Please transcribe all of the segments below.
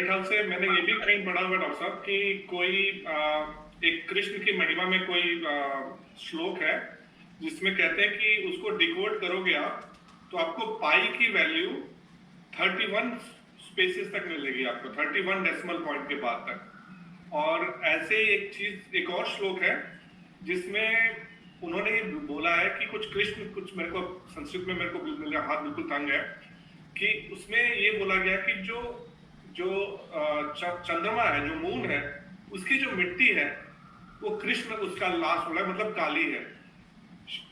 मेरे ख्याल से मैंने ये भी कहीं पढ़ा हुआ डॉक्टर साहब कि कोई एक कृष्ण की महिमा में कोई श्लोक है जिसमें कहते हैं कि उसको डिकोड करोगे आप तो आपको पाई की वैल्यू 31 स्पेसेस तक मिलेगी, आपको 31 डेसिमल पॉइंट के बाद तक। और ऐसे एक चीज, एक और श्लोक है जिसमें उन्होंने बोला है कि कुछ कृष्ण, कुछ मेरे को संस्कृत में, मेरे को मेरा हाथ बिल्कुल तंग है, कि उसमें ये बोला गया कि जो जो चंद्रमा है, जो मून है, उसकी जो मिट्टी है वो कृष्ण, उसका लास्ट बोला मतलब काली है,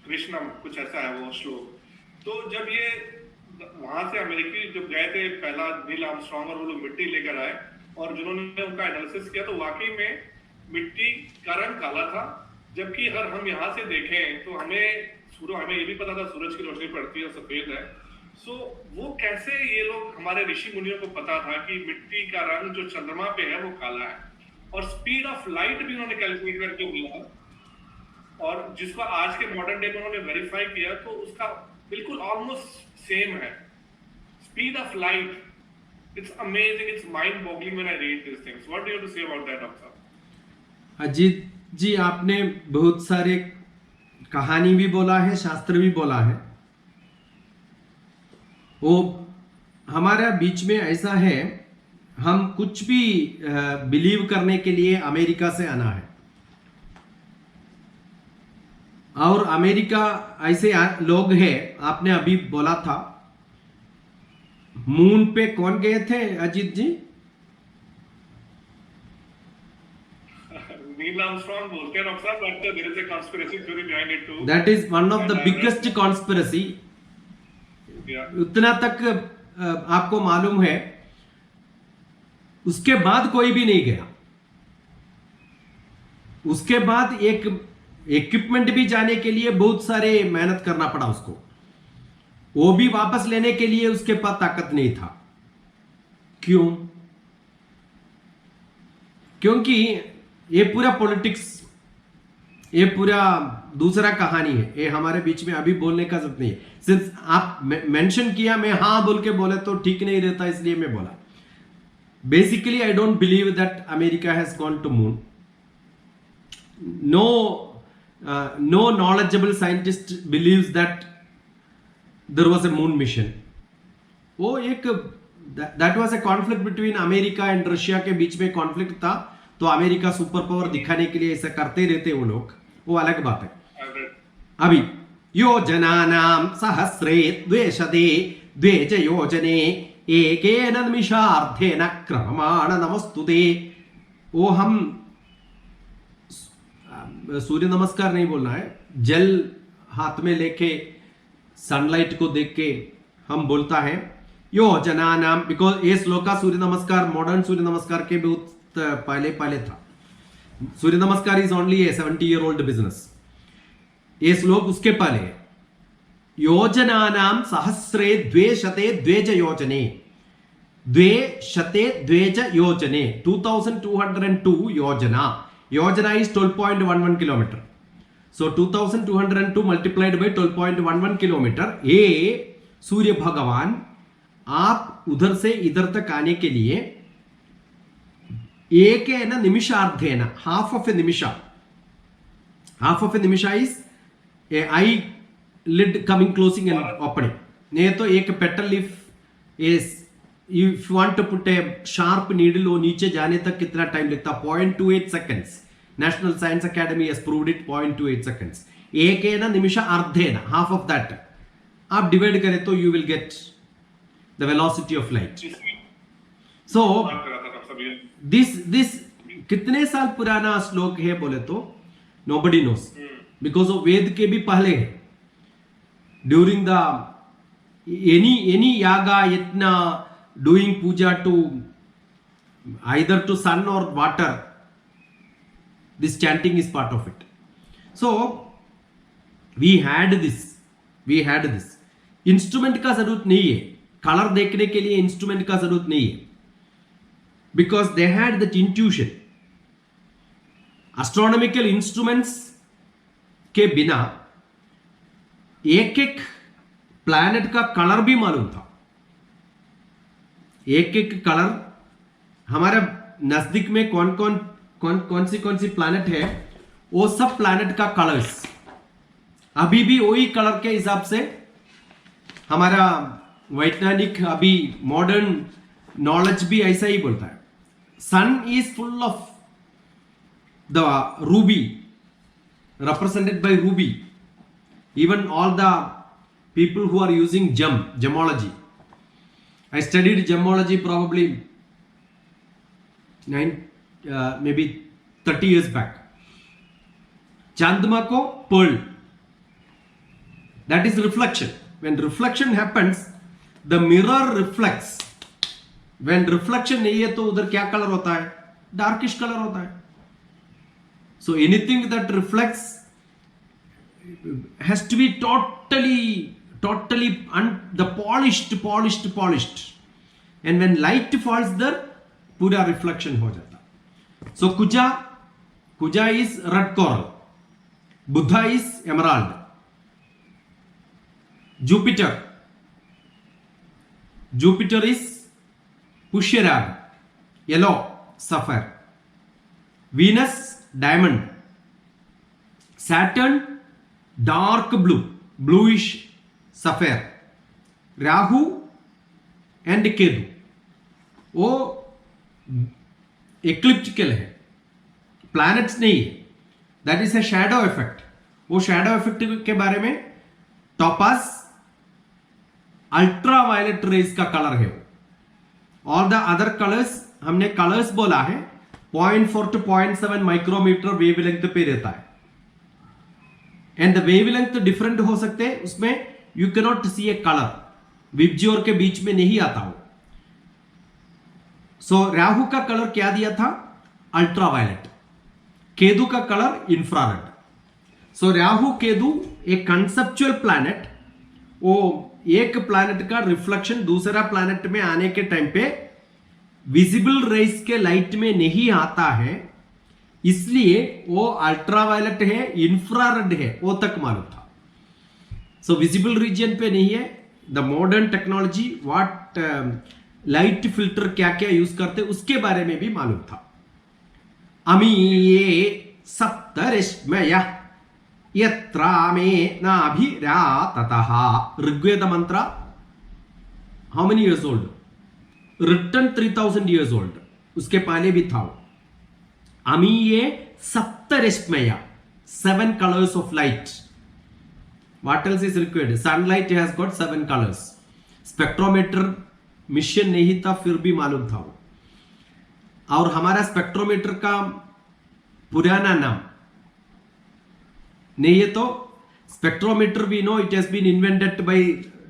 कृष्णम कुछ ऐसा है वो श्लोक। तो जब ये वहां से अमेरिकी जब गए थे पहला नील आर्मस्ट्रांग और वो लोग मिट्टी लेकर आए और जिन्होंने उनका एनालिसिस किया तो वाकई में मिट्टी का रंग काला था। जबकि अगर हम यहाँ से देखें तो हमें ये भी पता था सूरज की रोशनी पड़ती है, सफेद है। सो वो कैसे ये लोग, हमारे ऋषि मुनियों को पता था कि मिट्टी का रंग जो चंद्रमा पे है वो काला है। और स्पीड ऑफ लाइट भी उन्होंने कैलकुलेट करके दिया, और जिसको आज के मॉडर्न डे में उन्होंने वेरीफाई किया तो उसका बिल्कुल ऑलमोस्ट सेम है, speed of light. It's amazing, it's mind boggling when I read this things. What do you to say about that doctor? Ajit ji, आपने बहुत सारे कहानी भी बोला है, शास्त्र भी बोला है। वो हमारा बीच में ऐसा है, हम कुछ भी बिलीव करने के लिए अमेरिका से आना है, और अमेरिका ऐसे लोग हैं। आपने अभी बोला था मून पे कौन गए थे अजीत जी? नील आर्मस्ट्रांग बोलते हैं डॉक्टर साहब, but there is a conspiracy theory behind it too. That is one of the biggest conspiracy. उतना तक आपको मालूम है, उसके बाद कोई भी नहीं गया। उसके बाद एक इक्विपमेंट भी जाने के लिए बहुत सारे मेहनत करना पड़ा उसको, वो भी वापस लेने के लिए उसके पास ताकत नहीं था। क्यों? क्योंकि ये पूरा पॉलिटिक्स, ये पूरा दूसरा कहानी है, ये हमारे बीच में अभी बोलने का जरूरत नहीं है। सिंस आप मेंशन किया, मैं हाँ बोल के बोले तो ठीक नहीं रहता, इसलिए मैं बोला। Basically I don't believe that America has gone to moon. No knowledgeable scientist believes that there was a moon mission. वो एक that was a conflict between America and Russia के बीच में कॉन्फ्लिक्ट था, तो अमेरिका सुपर पावर दिखाने के लिए ऐसा करते रहते वो लोग, वो अलग बात है। अभी योजनानां सहस्रे द्वेशते द्वेज योजने एकेन निमिषार्धेन क्रममाण नमस्तुते। वो हम सूर्य नमस्कार नहीं बोलना है, जल हाथ में लेके सनलाइट को देख के हम बोलता है योजना नाम, बिकॉज ये श्लोक का सूर्य नमस्कार मॉडर्न सूर्य नमस्कार के बहुत पहले था। सूर्य नमस्कार is only A 70-year-old business. ये श्लोक उसके पहले है। योजना नाम सहस्रे द्वेशते द्वेज योजने, द्वेशते द्वेज योजने 2202 योजना। योजना is 12.11 kilometre. So 2202 multiplied by 12.11 kilometre. ये सूर्य भगवान आप उधर से इधर तक आने के लिए एक है ना निमिषार्धेन, हाफ ऑफ ए निमिषा। हाफ ऑफ ए निमिषा is a eye lid coming closing and opening. नहीं तो एक petal leaf is, if you want to put a sharp needle, वो नीचे जाने तक कितना टाइम लगता? 0.28 seconds. National Science Academy has proved it, 0.28 seconds. एक है ना निमिषा अर्धेन, हाफ ऑफ दैट आप डिवाइड करें तो you will get the velocity of light. So this कितने साल पुराना श्लोक है बोले तो नोबडी नोस, बिकॉज वो वेद के भी पहले है। ड्यूरिंग द एनी यागा यत्न doing puja to either to sun or water, this chanting is part of it. So we had this instrument का जरूरत नहीं है, कलर देखने के लिए इंस्ट्रूमेंट का जरूरत नहीं है, because they had that intuition. Astronomical instruments के बिना एक एक प्लैनेट का कलर भी मालूम था। एक एक कलर हमारे नजदीक में कौन सी प्लैनेट है, वो सब प्लैनेट का कलर्स अभी भी वही कलर के हिसाब से हमारा वैज्ञानिक अभी मॉडर्न नॉलेज भी ऐसा ही बोलता है. Sun is full of the ruby, represented by ruby. Even all the people who are using gemology. I studied gemology probably maybe 30 years back. Chandma ko pearl. That is reflection. When reflection happens, the mirror reflects. When reflection नहीं है तो उधर क्या colour होता है? Darkish color होता है. So anything that reflects has to be totally the polished. And when light falls there, पूरा reflection हो जाता. So Kuja is red coral. Buddha is emerald. Jupiter is Pushyarag, yellow sapphire. Venus, diamond. Saturn, dark blue, bluish sapphire. Rahu and Ketu, वो इक्लिप्टिकल है, planets नहीं है. That is a shadow effect. वो shadow effect के बारे में टॉपास ultra violet rays का colour है. ऑल द अदर कलर्स हमने कलर्स बोला है 0.4 to 0.7 माइक्रोमीटर वेवलेंथ पे रहता है. एंड द वेवलेंथ डिफरेंट हो सकते हैं, उसमें you can not see a colour, VIBGYOR के बीच में नहीं आता हो. सो राहु का कलर क्या दिया था? Ultra violet. केतु का colour infrared. So Rahu Ketu एक कंसेप्चुअल प्लैनेट, वो एक प्लैनेट का रिफ्लेक्शन दूसरा प्लैनेट में आने के टाइम पे विजिबल रेस के लाइट में नहीं आता है, इसलिए वो अल्ट्रावायलेट है, इंफ्रारेड है, वो तक मालूम था. सो विजिबल रीजन पे नहीं है. The modern technology what light filter क्या क्या यूज करते उसके बारे में भी मालूम था. अमी ये सप्तरिश्मय यत्रामे नाभिराततः. ऋग्वेद मंत्र how many years old? Written 3000 years old. उसके पहले भी था. अमी ये सप्तरिश्मय, 7 colors of light. What else is required? Sunlight has got 7 colors. Spectrometer mission नहीं था, फिर भी मालूम था वो. और हमारा स्पेक्ट्रोमीटर का पुराना नाम नहीं है, तो spectrometer we know it has been invented by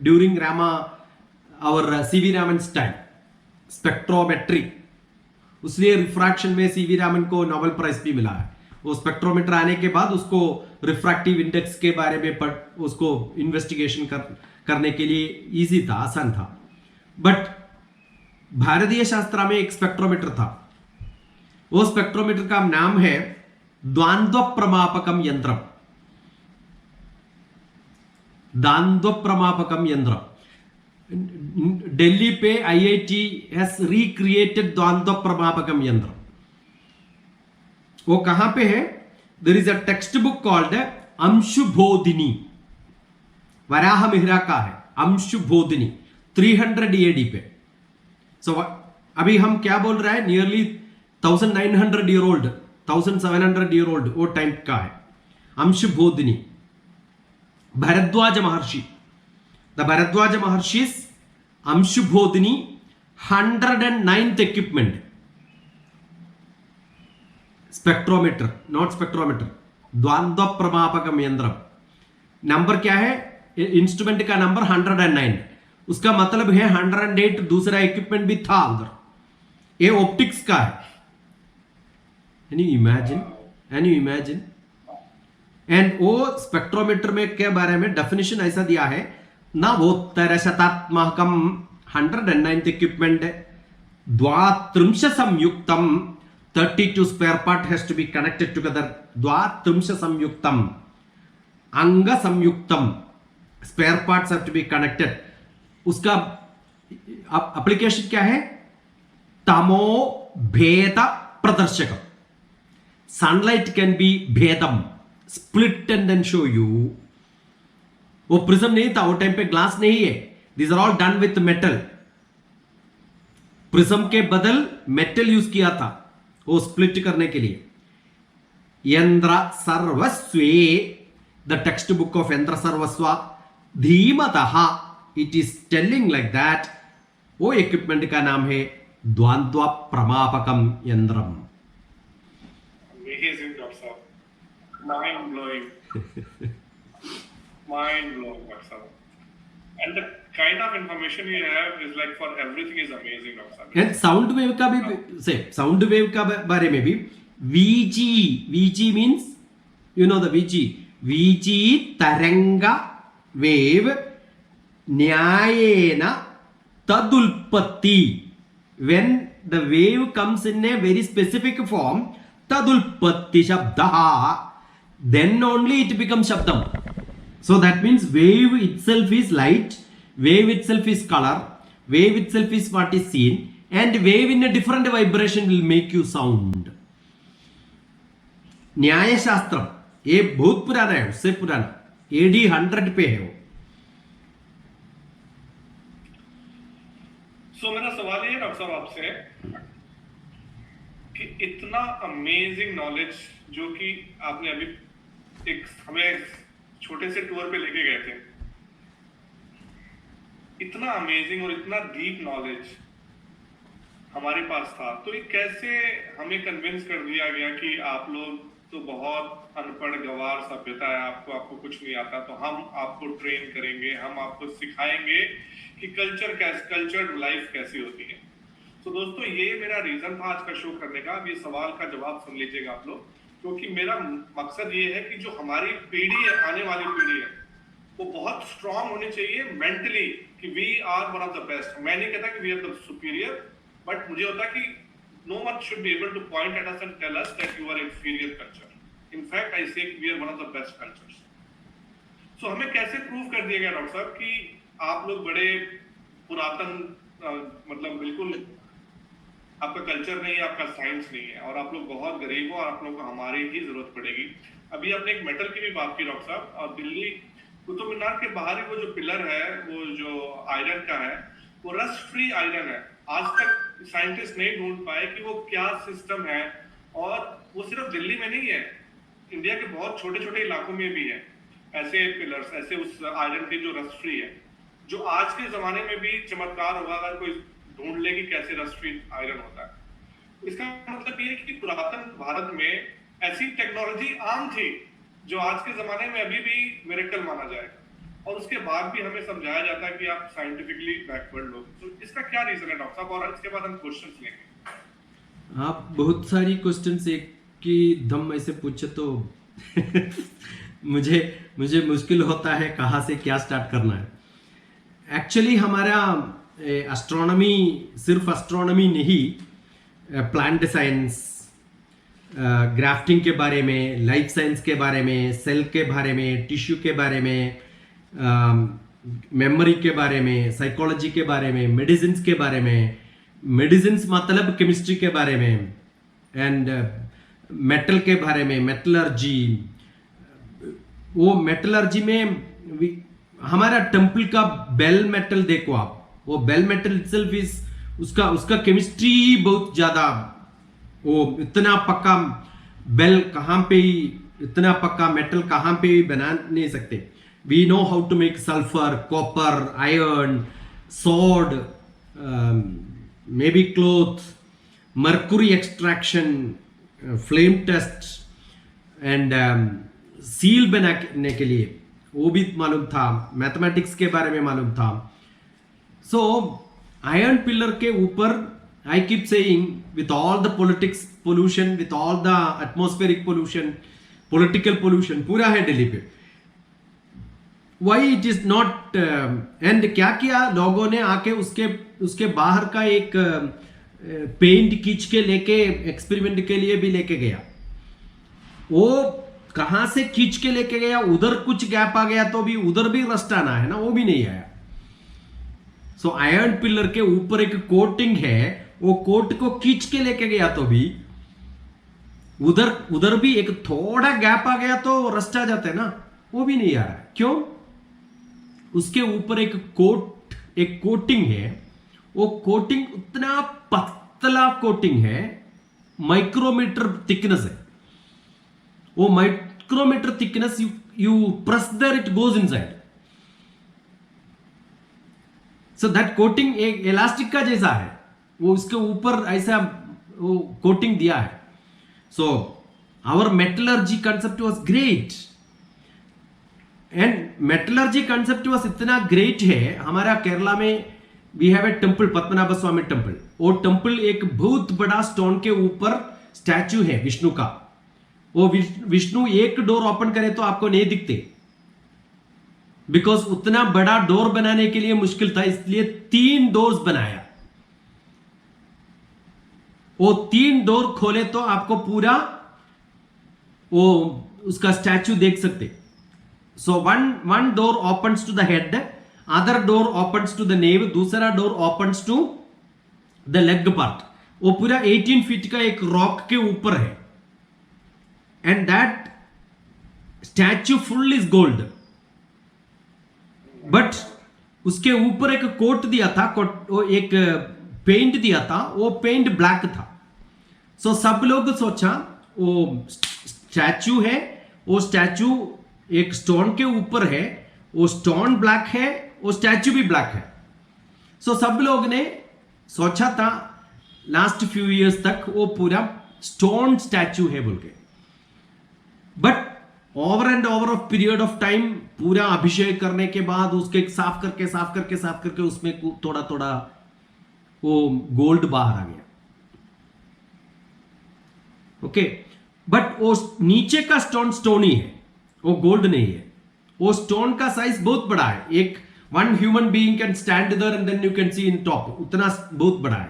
during Rama और सीवी रामन्स टाइम. स्पेक्ट्रोमेट्री, उसलिए रिफ्रैक्शन में सीवी रामन को नोबेल प्राइज भी मिला है. वो स्पेक्ट्रोमीटर आने के बाद उसको रिफ्रैक्टिव इंडेक्स के बारे में उसको इन्वेस्टिगेशन करने के लिए इजी था, आसान था. बट भारतीय शास्त्र में एक स्पेक्ट्रोमीटर था. वो स्पेक्ट्रोमीटर का नाम है द्वंद्व प्रमापकम यंत्र. द्वंद्व प्रमापकम यंत्र. दिल्ली पे आईआईटी हैज रिक्रिएटेड द्वंद्व प्रमापकम यंत्र. वो कहां पे है? There is a text book called Anshubodhini. Varaha Mihira का है अंशुबोधिनी, 300 AD पे. सो अभी हम क्या बोल रहे हैं? Nearly 1900 year old, 1700 year old वो टाइम का है. अंशुबोधिनी. भरद्वाज महर्षि, द भरद्वाज महर्षि's Anshubodhini 109th equipment. Spectrometer, not spectrometer, द्वंद्व प्रमापकम यंत्र. नंबर क्या है? इंस्ट्रूमेंट का नंबर 109. उसका मतलब है 108 दूसरा इक्विपमेंट भी था उधर. ये ऑप्टिक्स का है. Can you imagine? एंड वो स्पेक्ट्रोमीटर में के बारे में डेफिनेशन ऐसा दिया है, नवोत्तर शतात्मकम 109th इक्विपमेंट, द्वात्रिंश संयुक्तम, 32 spare part has to be connected together. द्वात्रिंश संयुक्तम, अंग संयुक्तम, spare parts have to be connected. उसका एप्लीकेशन क्या है? तमो भेद प्रदर्शकम. Sunlight can be भेदम, split and then show you. वो प्रिज्म नहीं था, वो टाइम पे ग्लास नहीं है. These are all done with metal. Prism के बदल मेटल यूज किया था वो स्प्लिट करने के लिए. यंत्र सर्वस्वे, the text book of Yantra Sarvasva, धीमतः it is telling like that. वो इक्विपमेंट का नाम है द्वंद्व प्रमापकम यंत्रम. Amazing, Dr. Saab. Mind blowing. Mind blowing, Dr. Saab. And the kind of information you have is like for everything is amazing, Dr. Saab. And sound wave का भी से साउंड वेव का बारे में भी वीजी. वीजी मीन्स यू नो द वीजी. वीजी तरंग वेव न्यायेन तदुल्पत्ति. When the wave comes in a very specific form, तदुल्पत्ति शब्दः, then only it becomes shabdam. So that means wave itself is light, wave itself is color, wave itself is what is seen, and wave in a different vibration will make you sound. न्याय शास्त्रम ये बहुत पुराना है, उससे पुराना, AD 100 पे है वो. So मेरा सवाल ये है डॉक्टर साहब आपसे कि इतना अमेजिंग नॉलेज जो कि आपने अभी एक हमें छोटे से टूर पे लेके गए थे, इतना अमेजिंग और इतना डीप नॉलेज हमारे पास था, तो ये कैसे हमें कन्विंस कर दिया गया कि आप लोग तो बहुत अनपढ़ गवार सभ्यता है, आपको कुछ नहीं आता, तो हम आपको ट्रेन करेंगे, हम आपको सिखाएंगे कि कल्चर लाइफ कैसी होती है. तो दोस्तों ये मेरा रीजन था आज का शो करने का. अब ये सवाल का जवाब सुन लीजिएगा आप लोग, क्योंकि मेरा मकसद ये है कि जो हमारी पीढ़ी है, आने वाली पीढ़ी है, वो बहुत स्ट्रांग होनी चाहिए मेंटली कि we are one of the best. मैं नहीं कहता कि we are the superior, but मुझे होता है कि no one should be able to point at us and tell us that you are inferior culture. In fact I say we are one of the best cultures. So हमें कैसे prove कर दिया गया doctor साहब कि आप लोग बड़े पुरातन मतलब बिल्कुल आपका कल्चर नहीं है, आपका साइंस नहीं है, और आप लोग बहुत गरीब हो और आप लोगों को हमारी ही जरूरत पड़ेगी. अभी आपने एक मेटल की भी बात की डॉक्टर साहब, और दिल्ली कुतुब मीनार के बाहर ही वो जो पिलर है, वो जो आयरन का है, वो रस्ट फ्री आयरन है. आज तक साइंटिस्ट नहीं ढूंढ पाए कि वो क्या सिस्टम है, और वो सिर्फ दिल्ली में नहीं है, इंडिया के बहुत छोटे छोटे इलाकों में भी है ऐसे पिलर्स, ऐसे उस आयरन के जो रस्ट फ्री है, जो आज के जमाने में भी चमत्कार होगा अगर कोई ढूंढ ले कि कैसे रस्ट फ्री आयरन होता है. इसका मतलब ये है कि पुरातन भारत में ऐसी टेक्नोलॉजी आम थी जो आज के जमाने में अभी भी मिरेकल माना जाएगा, और उसके बाद भी हमें समझाया जाता है कि आप साइंटिफिकली बैकवर्ड लोग. तो इसका क्या रीजन है डॉक्टर साहब, और इसके बाद हम क्वेश्चंस लेंगे. आप बहुत सारी क्वेश्चंस एक की दम ऐसे पूछे तो मुझे मुश्किल होता है कहाँ से क्या स्टार्ट करना है. एक्चुअली हमारा एस्ट्रोनॉमी सिर्फ एस्ट्रोनॉमी नहीं, प्लांट साइंस, ग्राफ्टिंग के बारे में, लाइफ साइंस के बारे में, सेल के बारे में, टिश्यू के बारे में, मेमोरी के बारे में, साइकोलॉजी के बारे में, मेडिसिन के बारे में, मेडिसिन मतलब केमिस्ट्री के बारे में, एंड मेटल के बारे में, मेटलर्जी. वो मेटलर्जी में हमारा टेम्पल का बेल मेटल देखो आप, वो बेल मेटल इटसेल्फ इज उसका केमिस्ट्री बहुत ज्यादा, वो इतना पक्का बेल कहाँ पे, इतना पक्का मेटल कहाँ पे बना नहीं सकते. We know how to make sulphur, copper, iron, sword, may be cloth, mercury extraction, flame test, and seal बनाने के लिए वो भी मालूम था, मैथमेटिक्स के बारे में मालूम था. सो आयरन पिलर के ऊपर I keep saying with all the politics pollution, with all the atmospheric pollution, political pollution पूरा है दिल्ली पे, why it is not. And क्या किया लोगों ने आके उसके बाहर का एक पेंट खींच के लेके एक्सपेरिमेंट के लिए भी लेके गया. वो कहां से खींच के लेके गया, उधर कुछ गैप आ गया तो भी उधर भी रस्ट आना है ना, वो भी नहीं आया. सो आयरन पिलर के ऊपर एक कोटिंग है, वो कोट को खींच के लेके गया तो भी उधर उधर भी एक थोड़ा गैप आ गया तो रस्ट आ जाते हैं ना, वो भी नहीं आ रहा है। क्यों? उसके ऊपर एक कोटिंग है, वो कोटिंग उतना पतला कोटिंग है, माइक्रोमीटर थिकनेस है। वो micrometre thickness you press there it goes inside. So that coating एक इलास्टिक का जैसा है, वो उसके ऊपर ऐसा वो कोटिंग दिया है। So our metallurgy concept was great, and metallurgy concept was इतना ग्रेट है। हमारा केरला में we have a temple, Padmanabha Swamy temple. वो टेम्पल एक बहुत बड़ा स्टोन के ऊपर स्टैचू है विष्णु का। वो विष्णु एक डोर ओपन करे तो आपको नहीं दिखते, बिकॉज उतना बड़ा डोर बनाने के लिए मुश्किल था, इसलिए 3 डोर्स बनाया। वो 3 डोर खोले तो आपको पूरा वो उसका स्टैचू देख सकते। So one door opens to the head, other door opens to the nave, दूसरा door opens to the leg part. वो पूरा 18 फीट का एक रॉक के ऊपर है, and that statue full is gold. But उसके ऊपर एक कोट दिया था, वो एक पेंट दिया था, वो पेंट ब्लैक था। सो सब लोग सोचा वो स्टैचू है, वो स्टैचू एक स्टोन के ऊपर है, वो स्टोन ब्लैक है, वो स्टैचू भी ब्लैक है। सो सब लोग ने सोचा था लास्ट फ्यू इयर्स तक वो पूरा स्टोन स्टैचू है बोल के। But over and over of period of time पूरा अभिषेक करने के बाद उसके साफ करके उसमें थोड़ा थोड़ा वो गोल्ड बाहर आ गया। ओके, बट वो नीचे का स्टोन ही है, वो गोल्ड नहीं है। वो स्टोन का साइज बहुत बड़ा है, एक one human being can stand there and then you can see in top, उतना बहुत बड़ा है।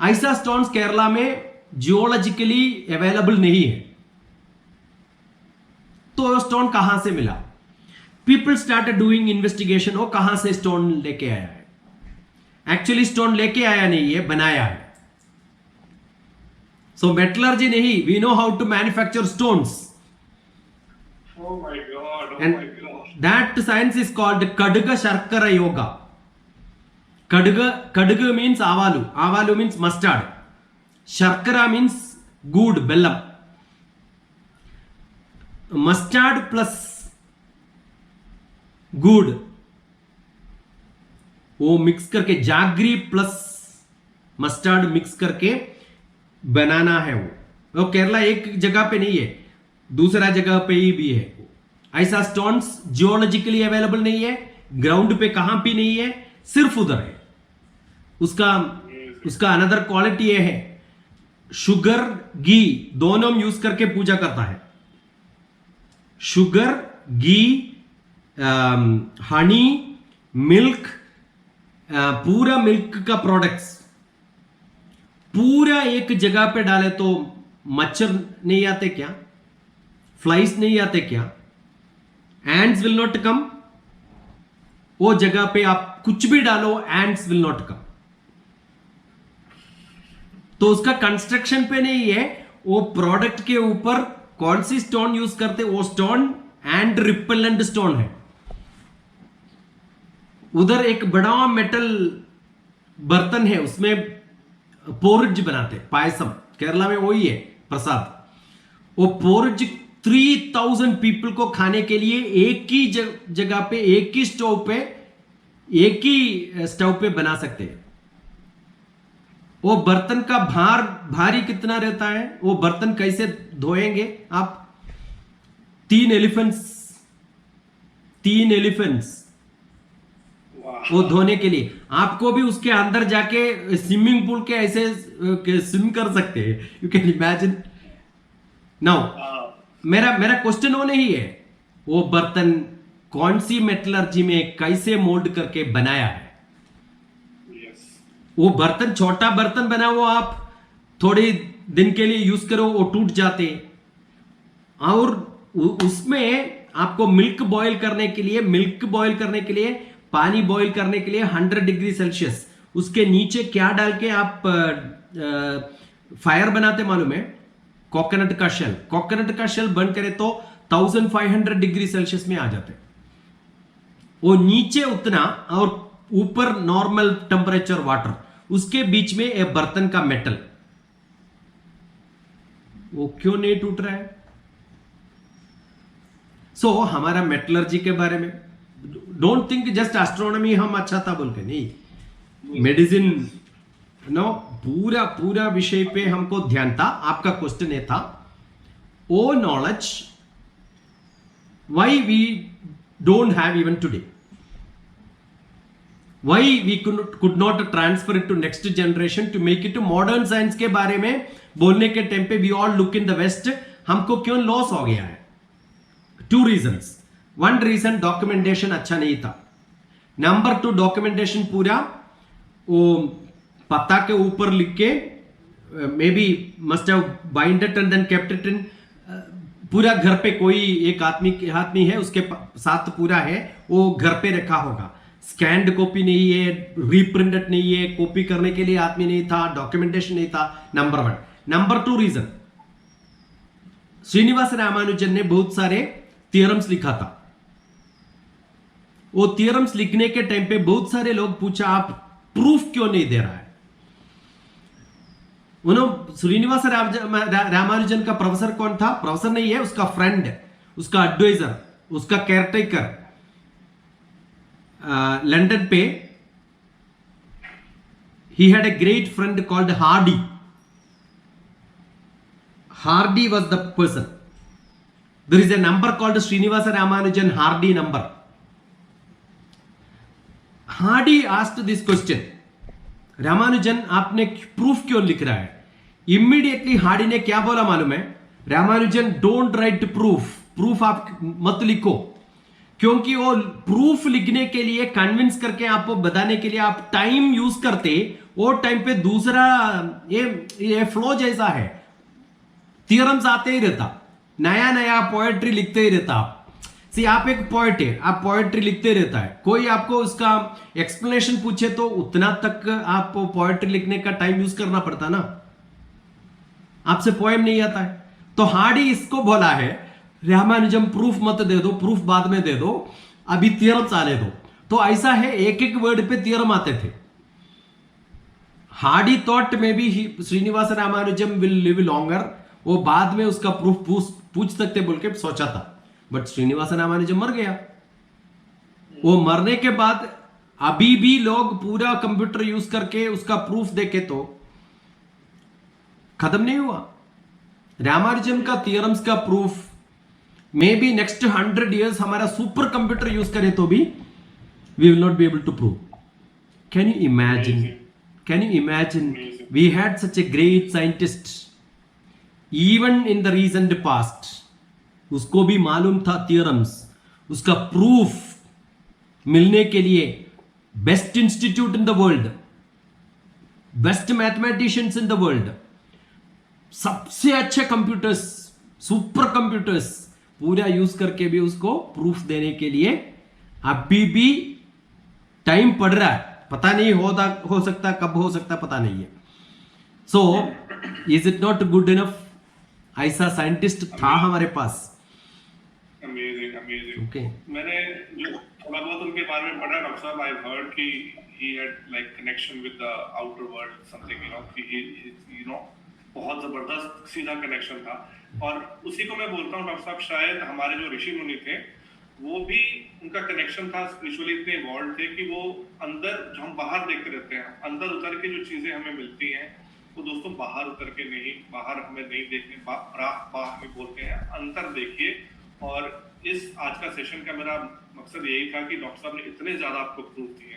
ऐसा स्टोन्स केरला में जियोलॉजिकली अवेलेबल नहीं है। तो स्टोन कहां से मिला? पीपल स्टार्टेड डूइंग इन्वेस्टिगेशन, वो कहां से स्टोन लेके आया है। एक्चुअली स्टोन लेके आया नहीं है, बनाया है। सो मेटलर्जी नहीं, we know how to manufacture stones, Oh my God, oh and my God. that science is called Kadaga Sharkara Yoga. Kadaga means avalu means mustard, Sharkara means good, bellam. Mustard plus good वो mix करके, जागरी plus mustard mix करके बनाना है। वो केरला एक जगह पे नहीं है, दूसरा जगह पे ही भी है। ऐसा स्टोन्स जियोलॉजिकली अवेलेबल नहीं है, ग्राउंड पे कहां भी नहीं है, सिर्फ उधर है। उसका अनदर क्वालिटी ये है, शुगर घी दोनों यूज करके पूजा करता है। शुगर, घी, हनी, मिल्क, पूरा मिल्क का प्रोडक्ट्स पूरा एक जगह पे डाले तो मच्छर नहीं आते क्या? फ्लाइज नहीं आते क्या? Ends will not come. वो जगह पे आप कुछ भी डालो, एंड्स विल नॉट कम। तो उसका कंस्ट्रक्शन पे नहीं है, वो प्रोडक्ट के ऊपर कौन सी स्टोन यूज करते, वो स्टोन एंड रिपेलेंट स्टोन है। उधर एक बड़ा मेटल बर्तन है, उसमें पोरिज बनाते, पायसम, केरला में वही है प्रसाद। वो पोरिज 3000 पीपल को खाने के लिए एक ही जगह पे, एक ही स्टोव पे बना सकते हैं। वो बर्तन का भारी कितना रहता है, वो बर्तन कैसे धोएंगे आप? 3 एलिफेंट्स वो धोने के लिए। आपको भी उसके अंदर जाके स्विमिंग पूल के ऐसे स्विम कर सकते हैं, यू कैन इमेजिन। नाउ मेरा क्वेश्चन वो नहीं है, वो बर्तन कौन सी मेटलर्जी में कैसे मोल्ड करके बनाया है। वो बर्तन, छोटा बर्तन बना वो आप थोड़े दिन के लिए यूज करो, वो टूट जाते। और उसमें आपको मिल्क बॉईल करने के लिए पानी बॉईल करने के लिए 100 डिग्री सेल्सियस, उसके नीचे क्या डाल के आप फायर बनाते मालूम है? कोकोनट का शेल, कोकोनट का शेल बर्न करे तो 1500 डिग्री सेल्सियस में आ जाते, वो नीचे उतना और ऊपर नॉर्मल टेम्परेचर वाटर, उसके बीच में एक बर्तन का मेटल, वो क्यों नहीं टूट रहा है? सो हमारा मेटलर्जी के बारे में डोंट थिंक जस्ट एस्ट्रोनॉमी हम अच्छा था बोल के, नहीं, मेडिसिन नो, पूरा पूरा विषय पे हमको ध्यान था। आपका क्वेश्चन ये था, oh knowledge why we don't have even today, why we could not transfer it to next generation to make it to modern science के बारे में बोलने के टाइम पे we all look in the west, हमको क्यों लॉस हो गया है? 2 रीजंस। 1 रीजन डॉक्यूमेंटेशन अच्छा नहीं था, नंबर 2 डॉक्यूमेंटेशन पूरा वो पत्ता के ऊपर लिख के may be must have binded and then kept it in, पूरा घर पे कोई एक आदमी के हाथ में है, उसके साथ पूरा है, वो घर पे रखा होगा, स्कैंड कॉपी नहीं है, रीप्रिंटेड नहीं है, कॉपी करने के लिए आदमी नहीं था, डॉक्यूमेंटेशन नहीं था, number 1। Number 2 reason, Srinivasa Ramanujan ने बहुत सारे थियरम्स लिखा था, वो थियरम्स लिखने के टाइम पे बहुत सारे लोग पूछा आप प्रूफ क्यों नहीं दे रहा है? उन्होंने श्रीनिवास रामानुजन का प्रोफेसर कौन था? प्रोफेसर नहीं है, उसका फ्रेंड, उसका एडवाइजर, उसका केयरटेकर लंदन पे, he had a great friend called Hardy. Hardy was the person. There is a number called Srinivasa Ramanujan Hardy number. Hardy asked this question, Ramanujan आपने प्रूफ क्यों लिख रहा है? इमीडिएटली हार्डी ने क्या बोला मालूम है? Ramanujan don't write proof, proof आप मत लिखो, क्योंकि वो प्रूफ लिखने के लिए कन्विंस करके आपको बताने के लिए आप टाइम यूज करते, वो टाइम पे दूसरा ये फ्लो जैसा है, थियरम्स आते ही रहता, नया नया पोएट्री लिखते ही रहता। आप एक पोएट है, आप पोएट्री लिखते रहता है, कोई आपको उसका एक्सप्लेनेशन पूछे तो उतना तक आपको पोएट्री लिखने का टाइम यूज करना पड़ता ना, आपसे पोएम नहीं आता है। तो हार्डी इसको बोला है, रामानुजम प्रूफ मत दे दो, प्रूफ बाद में दे दो, अभी थियरम्स आने दो। तो ऐसा है, एक एक वर्ड पे थियरम आते थे। हार्डी थॉट में भी Srinivasa Ramanujam will live longer, वो बाद में उसका प्रूफ पूछ सकते बोल के सोचा था, बट श्रीनिवास रामानुजम मर गया। वो मरने के बाद अभी भी लोग पूरा कंप्यूटर यूज करके उसका प्रूफ देखे तो खत्म नहीं हुआ। रामानुजम का थियरम्स का proof may be next 100 years हमारा सुपर कंप्यूटर यूज करे तो भी we will not be able to prove. Can you imagine, can you imagine, we had such a great scientist even in the recent past, उसको भी मालूम था theorems, उसका proof मिलने के लिए best institute in the world, best mathematicians in the world, सबसे अच्छे कंप्यूटर्स, सुपर कंप्यूटर्स पूरा यूज करके भी उसको प्रूफ देने के लिए अभी भी टाइम पड़ रहा है। पता नहीं हो सकता कब हो सकता पता नहीं है। So is it not good enough? ऐसा साइंटिस्ट था हमारे पास। Amazing amazing. ओके, मैंने जो थोड़ा बहुत उनके बारे में पढ़ा डॉक्टर साहब, आई हर्ड कि he had like connection with the outer world something, you know, he you know बहुत जबरदस्त सीधा कनेक्शन था। और उसी को मैं बोलता हूँ डॉक्टर साहब, शायद हमारे जो ऋषि मुनि थे वो भी उनका कनेक्शन था, स्पिरिचुअली इतने इवॉल्व थे कि वो अंदर, जो हम बाहर देखते रहते हैं, अंदर उतर के जो चीजें हमें मिलती हैं वो दोस्तों बाहर उतर के नहीं, बाहर हमें नहीं देखने, बाहर में बोलते हैं, अंतर देखिए। और इस आज का सेशन का मेरा मकसद यही था कि डॉक्टर साहब ने इतने ज्यादा आपको प्रूफ दिए